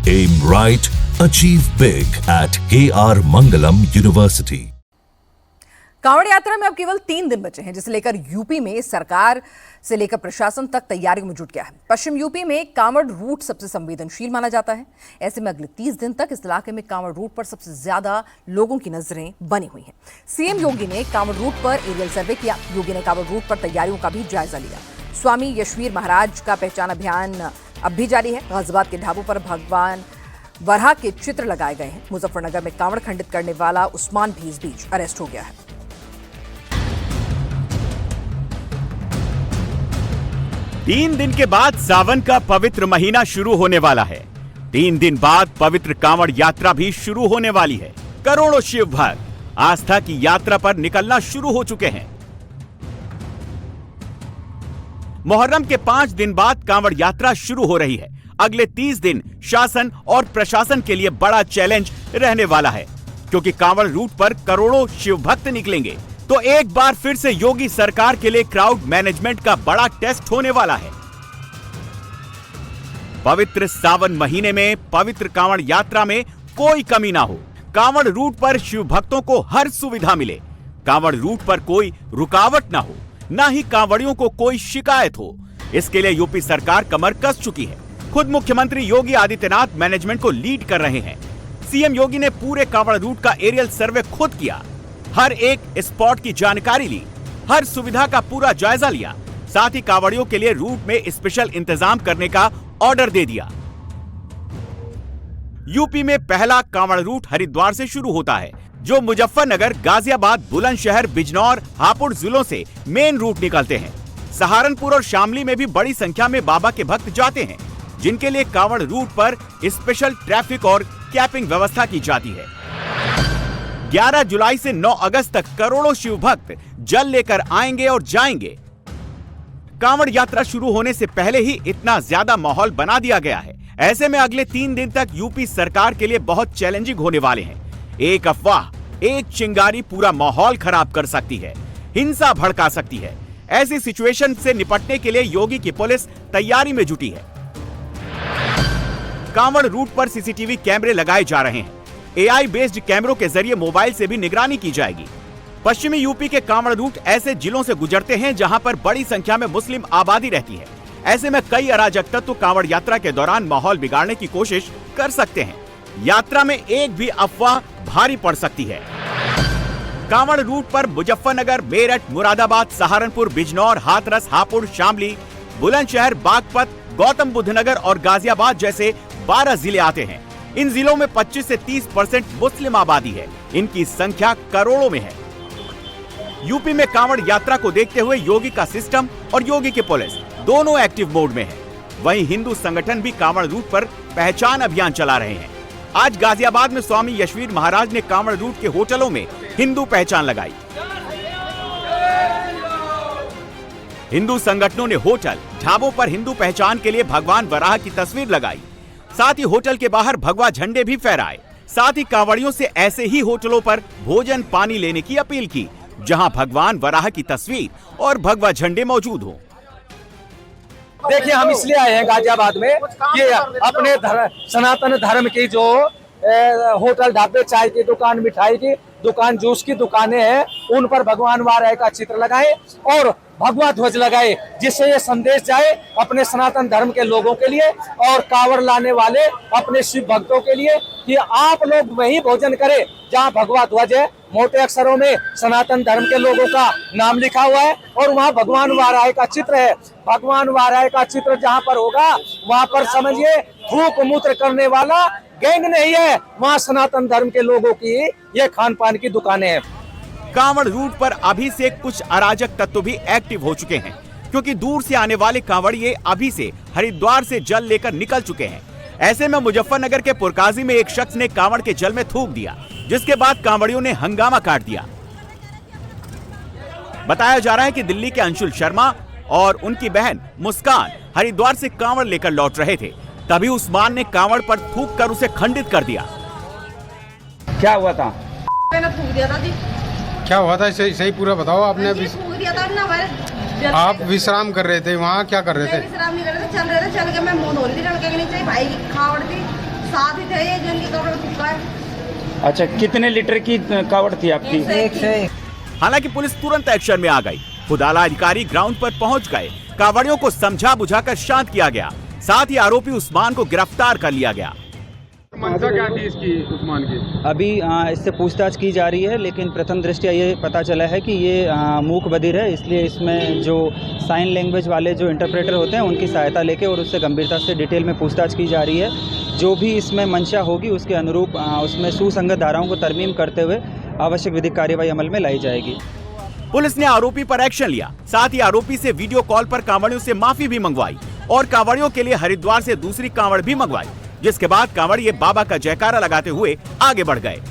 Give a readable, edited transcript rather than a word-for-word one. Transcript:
Aim right, achieve big at KR Mangalam University. Kanwar यात्रा में अब केवल 3 दिन बचे हैं, जिसे लेकर यूपी में सरकार से लेकर प्रशासन तक तैयारियों में जुट गया है। पश्चिम यूपी में कांवड़ रूट सबसे संवेदनशील माना जाता है। ऐसे में अगले 30 दिन तक इस इलाके में कांवड़ रूट पर सबसे ज्यादा लोगों की नजरें बनी हुई हैं। सीएम योगी ने कांवड़ रूट पर एरियल सर्वे किया। योगी ने कांवड़ रूट पर तैयारियों का भी जायजा लिया। स्वामी यशवीर महाराज का पहचान अभियान अब भी जारी है। गाजियाबाद के ढाबों पर भगवान वराह के चित्र लगाए गए हैं। मुजफ्फरनगर में कांवड़ खंडित करने वाला उस्मान भी इस बीच अरेस्ट हो गया है। 3 दिन के बाद सावन का पवित्र महीना शुरू होने वाला है। 3 दिन बाद पवित्र कांवड़ यात्रा भी शुरू होने वाली है। करोड़ों शिव भक्त आस्था की यात्रा पर निकलना शुरू हो चुके हैं। मुहर्रम के 5 दिन बाद कांवड़ यात्रा शुरू हो रही है। अगले 30 दिन शासन और प्रशासन के लिए बड़ा चैलेंज रहने वाला है, क्योंकि कांवड़ रूट पर करोड़ों शिव भक्त निकलेंगे। तो एक बार फिर से योगी सरकार के लिए क्राउड मैनेजमेंट का बड़ा टेस्ट होने वाला है। पवित्र सावन महीने में पवित्र कांवड़ यात्रा में कोई कमी ना हो। कांवड़ रूट पर शिव भक्तों को हर सुविधा मिले। कांवड़ रूट पर कोई रुकावट ना हो, ना ही कांवड़ियों को कोई शिकायत हो। इसके लिए यूपी सरकार कमर कस चुकी है। खुद मुख्यमंत्री योगी आदित्यनाथ मैनेजमेंट को लीड कर रहे हैं। सीएम योगी ने पूरे कांवड़ रूट का एरियल सर्वे खुद किया। हर एक स्पॉट की जानकारी ली, हर सुविधा का पूरा जायजा लिया। साथ ही कांवड़ियों के लिए रूट में स्पेशल इंतजाम करने का ऑर्डर दे दिया। यूपी में पहला कांवड़ रूट हरिद्वार से शुरू होता है, जो मुजफ्फरनगर, गाजियाबाद, बुलंदशहर, बिजनौर, हापुड़ जिलों से मेन रूट निकलते हैं। सहारनपुर और शामली में भी बड़ी संख्या में बाबा के भक्त जाते हैं, जिनके लिए कांवड़ रूट पर स्पेशल ट्रैफिक और कैपिंग व्यवस्था की जाती है। 11 जुलाई से 9 अगस्त तक करोड़ों शिव भक्त जल लेकर आएंगे और जाएंगे। कांवड़ यात्रा शुरू होने से पहले ही इतना ज्यादा माहौल बना दिया गया है। ऐसे में अगले 3 दिन तक यूपी सरकार के लिए बहुत चैलेंजिंग होने वाले हैं। एक अफवाह, एक चिंगारी पूरा माहौल खराब कर सकती है, हिंसा भड़का सकती है। ऐसी सिचुएशन से निपटने के लिए योगी की पुलिस तैयारी में जुटी है। कांवड़ रूट पर सीसीटीवी कैमरे लगाए जा रहे हैं। एआई बेस्ड कैमरों के जरिए मोबाइल से भी निगरानी की जाएगी। पश्चिमी यूपी के कांवड़ रूट ऐसे जिलों से गुजरते हैं जहां पर बड़ी संख्या में मुस्लिम आबादी रहती है। ऐसे में कई अराजक तत्व कांवड़ यात्रा के दौरान माहौल बिगाड़ने की कोशिश कर सकते हैं। यात्रा में एक भी अफवाह भारी पड़ सकती है। कांवड़ रूट पर मुजफ्फरनगर, मेरठ, मुरादाबाद, सहारनपुर, बिजनौर, हाथरस, हापुड़, शामली, बुलंदशहर, बागपत, गौतम बुद्ध नगर और गाजियाबाद जैसे 12 जिले आते हैं। इन जिलों में 25 से 30% मुस्लिम आबादी है। इनकी संख्या करोड़ों में है। यूपी में कांवड़ यात्रा को देखते हुए योगी का सिस्टम और योगी की पुलिस दोनों एक्टिव मोड में है। वहीं हिंदू संगठन भी कांवड़ रूट पर पहचान अभियान चला रहे हैं। आज गाजियाबाद में स्वामी यशवीर महाराज ने कांवड़ रूट के होटलों में हिंदू पहचान लगाई। हिंदू संगठनों ने होटल, ढाबों पर हिंदू पहचान के लिए भगवान वराह की तस्वीर लगाई। साथ ही होटल के बाहर भगवा झंडे भी फहराए। साथ ही कांवड़ियों से ऐसे ही होटलों पर भोजन पानी लेने की अपील की, जहां भगवान वराह की तस्वीर और भगवा झंडे मौजूद हो। देखिए, हम इसलिए आए हैं गाजियाबाद में कि अपने सनातन धर्म की जो होटल, ढाबे, चाय की दुकान, मिठाई की दुकान, जूस की दुकानें हैं, उन पर भगवान वराह का चित्र लगाए और भगवा ध्वज लगाए, जिससे ये संदेश जाए अपने सनातन धर्म के लोगों के लिए और कांवड़ लाने वाले अपने शिव भक्तों के लिए कि आप लोग वही भोजन करें जहां भगवा ध्वज है। मोटे अक्षरों में सनातन धर्म के लोगों का नाम लिखा हुआ है और वहां भगवान वराह का चित्र है। भगवान वराह का चित्र जहां पर होगा, वहां पर समझिए थूक मूत्र करने वाला गैंग नहीं है, वहां सनातन धर्म के लोगों की ये खान पान की दुकानें हैं। कांवड़ रूट पर अभी से कुछ अराजक तत्व भी एक्टिव हो चुके हैं, क्योंकि दूर से आने वाले कांवड़िए अभी से हरिद्वार से जल लेकर निकल चुके हैं। ऐसे में मुजफ्फरनगर के पुरकाजी में एक शख्स ने कांवड़ के जल में थूक दिया, जिसके बाद कांवड़ियों ने हंगामा काट दिया। बताया जा रहा है कि दिल्ली के अंशुल शर्मा और उनकी बहन मुस्कान हरिद्वार से कांवड़ लेकर लौट रहे थे। तभी उस्मान ने कांवड़ पर थूक कर उसे खंडित कर दिया। क्या हुआ था? मैंने थूक दिया था जी। क्या हुआ था? सही पूरा बताओ। आपने थूक दिया था ना। आप विश्राम कर रहे थे, वहाँ क्या कर रहे थे? विश्राम नहीं कर रहे थे, चल रहे थे। चल के मैं मुंह धो रही थी लड़के के नीचे, भाई की खावड़ थी, साथ ही थे ये जिनकी कपड़े फूका है। अच्छा, कितने लीटर की कावड़ थी आपकी? एक से हालांकि पुलिस तुरंत एक्शन में आ गई। खुद आला अधिकारी ग्राउंड पर पहुंच गए। कांवड़ियों को समझा बुझाकर शांत किया गया। साथ ही आरोपी उस्मान को गिरफ्तार कर लिया गया। मंशा क्या थी इसकी, उस्मान की? अभी इससे पूछताछ की जा रही है, लेकिन प्रथम दृष्टया ये पता चला है कि ये मूक बधिर है, इसलिए इसमें जो साइन लैंग्वेज वाले जो इंटरप्रेटर होते हैं उनकी सहायता लेके और उससे गंभीरता से डिटेल में पूछताछ की जा रही है। जो भी इसमें मंशा होगी उसके अनुरूप उसमें सुसंगत धाराओं को तरमीम करते हुए आवश्यक विधिक कार्यवाही अमल में लाई जाएगी। पुलिस ने आरोपी पर एक्शन लिया। साथ ही आरोपी से वीडियो कॉल पर कांवड़ियों से माफी भी मंगवाई और कांवड़ियों के लिए हरिद्वार से दूसरी कांवड़ भी मंगवाई, जिसके बाद कांवड़िये बाबा का जयकारा लगाते हुए आगे बढ़ गए।